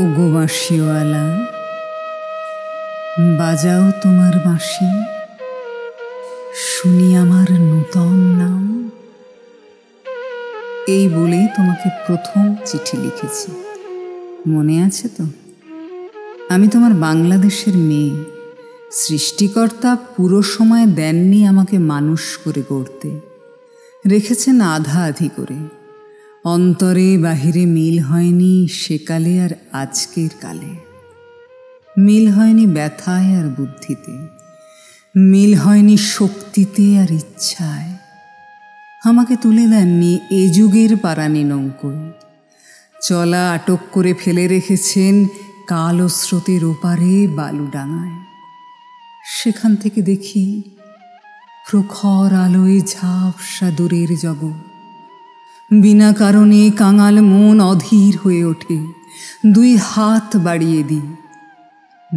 ওগো বাঁশিওয়ালা, বাজাও তোমার বাঁশি, শুনি আমার নূতন নাম। এই বলে তোমাকে প্রথম চিঠি লিখেছি, মনে আছে তো? আমি তোমার বাংলাদেশের মেয়ে। সৃষ্টিকর্তা পুরো সময় দেননি আমাকে মানুষ করে গড়তে, রেখেছেন আধা আধি করে। অন্তরে বাহিরে মিল হয়নি সেকালে আর আজকের কালে। মিল হয়নি ব্যথায় আর বুদ্ধিতে, মিল হয়নি শক্তিতে আর ইচ্ছায়। আমাকে তুলে দেননি এ যুগের পারানি নৌকোয়, চলা আটক করে ফেলে রেখেছেন কালো স্রোতের ওপারে বালুডাঙায়। সেখান থেকে দেখি প্রখর আলোয় ঝাপসা দূরের জগৎ। বিনা কারণে কাঙাল মন অধীর হয়ে ওঠে, দুই হাত বাড়িয়ে দিই।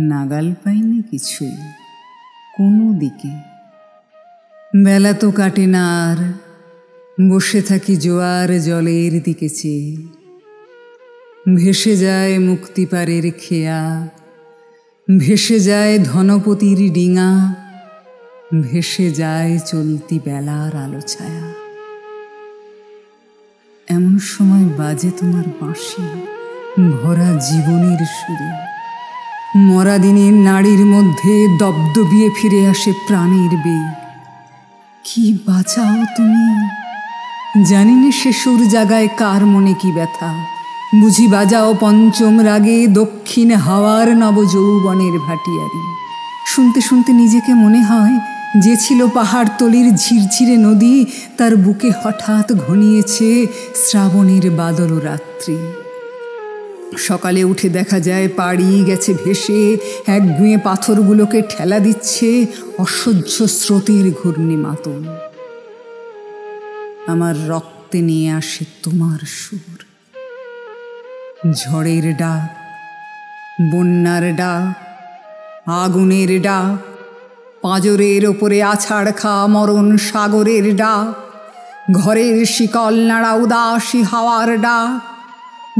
নাগাল পাইনি কিছুই কোনো দিকে। বেলা তো কাটে না আর, বসে থাকি জোয়ার জলের দিকে চেয়ে। ভেসে যায় মুক্তিপারের খেয়া, ভেসে যায় ধনপতির ডিঙা, ভেসে যায় চলতি বেলার আলো ছায়া। এমন সময় বাজে তোমার বাঁশি ভরা জীবনের সুরে। মরা দিনের নাড়ির মধ্যে দপদপিয়ে ফিরে আসে প্রাণের বেগ। কি বাঁচাও তুমি, জানি না সে সুর জাগায় কার মনে কি ব্যথা। বুঝি বাজাও পঞ্চম রাগে দক্ষিণ হাওয়ার নব যৌবনের ভাটিয়ারি। শুনতে শুনতে নিজেকে মনে হয় যে ছিল পাহাড়তলির ঝিরঝিরে নদী, তার বুকে হঠাৎ ঘনিয়েছে শ্রাবণের বাদল রাত্রি। সকালে উঠে দেখা যায় পাড়ি গেছে ভেসে, একগুঁয়ে পাথরগুলোকে ঠেলা দিচ্ছে অসহ্য স্রোতের ঘূর্ণি মাতন। আমার রক্তে নিয়ে আসে তোমার সুর। ঝড়ের ডাক, বন্যার ডাক, আগুনের ডাক, পাঁজরের ওপরে আছাড় খা মরণ সাগরের ডাক, ঘরের শিকল নাড়া উদাসী হাওয়ার ডাক,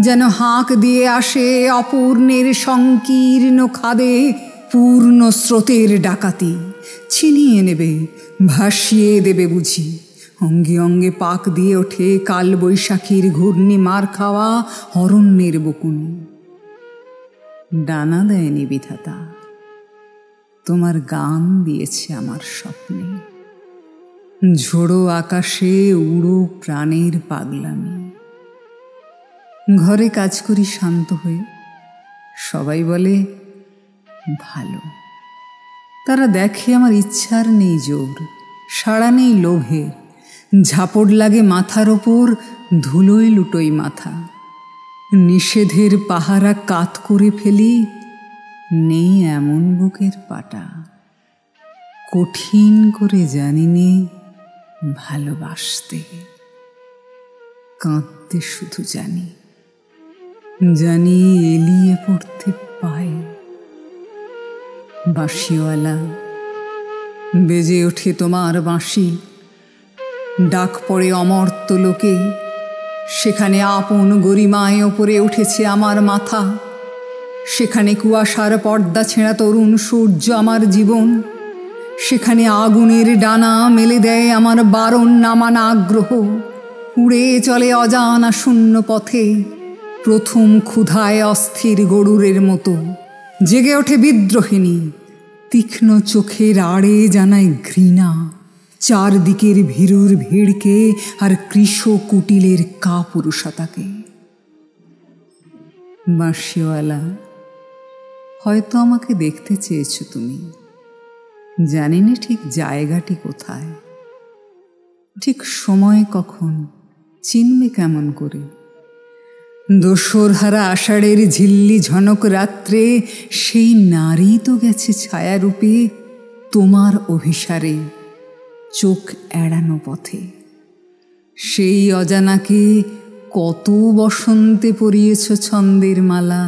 যেন হাঁক দিয়ে আসে অপূর্ণের সংকীর্ণ খাদে পূর্ণ স্রোতের ডাকাতি। ছিনিয়ে নেবে, ভাসিয়ে দেবে বুঝি। অঙ্গে অঙ্গে পাক দিয়ে ওঠে কাল বৈশাখীর ঘূর্ণি মার খাওয়া অরণ্যের বকুনি। ডানা দেয়নি বিধাতা, তোমার গান দিয়েছে আমার স্বপ্নে। ঝোড়ো আকাশে উড়ো প্রাণের পাগলামি। ঘরে কাজ করি শান্ত হয়ে, সবাই বলে ভালো। তারা দেখে আমার ইচ্ছার নেই জোর, সাড়া নেই লোভে। ঝাপড় লাগে মাথার ওপর, ধুলোয় লুটোই মাথা। নিষেধের পাহারা কাত করে ফেলি, নেই এমন বুকের পাটা। কঠিন করে জানি নে ভালোবাসতে, কাঁদতে শুধু জানি, জানি এলিয়ে পড়তে পায়। বাঁশিওয়ালা, বেজে ওঠে তোমার বাঁশি, ডাক পড়ে অমর্ত্য লোকে। সেখানে আপন গরিমায় ওপরে উঠেছে আমার মাথা। সেখানে কুয়াশার পর্দা ছেঁড়া তরুণ সূর্য আমার জীবন। সেখানে আগুনের ডানা মেলে দেয় আমার বারণ নামানা আগ্রহ। উড়ে চলে অজানা শূন্য পথে, প্রথম ক্ষুধায় অস্থির গরুরের মতো। জেগে ওঠে বিদ্রোহিণী, তীক্ষ্ণ চোখের আড়ে জানায় ঘৃণা চারদিকের ভীরুর ভিড়কে আর কৃষ কুটিলের কাপুরুষতাকে। বাঁশিওয়ালা, হয়তো আমাকে দেখতে চেয়েছ তুমি, জানি না ঠিক জায়গাটি কোথায়, ঠিক সময় কখন, চিনবে কেমন করে। দোসরহারা আষাঢ়ের ঝিল্লি ঝনক রাত্রে সেই নারী তো গেছে ছায়ারূপে তোমার অভিসারে চোখ এড়ানো পথে। সেই অজানাকে কত বসন্তে পরিয়েছ ছন্দের মালা,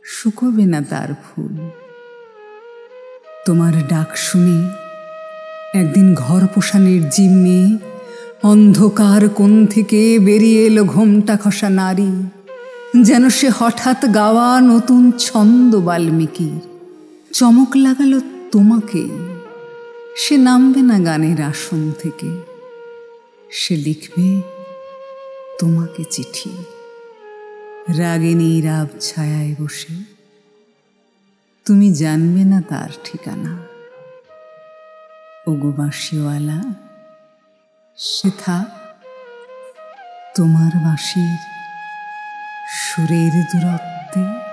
শুকোবে না তার ফুল। তোমার ডাক শুনে একদিন ঘর পোষা নির্জীব মেয়ে অন্ধকার কোণ থেকে বেরিয়ে এলো ঘোমটা খসা নারী। যেন সে হঠাৎ গাওয়া নতুন ছন্দ বাল্মীকির। চমক লাগালো তোমাকে, সে নামবে না গানের আসন থেকে, সে লিখবে তোমাকে চিঠি রাগিনীর আব ছায়ায় বসে। তুমি জানবে না তার ঠিকানা। ওগো বাঁশিওয়ালা, সে থাক তোমার বাঁশির সুরের দূরত্বে।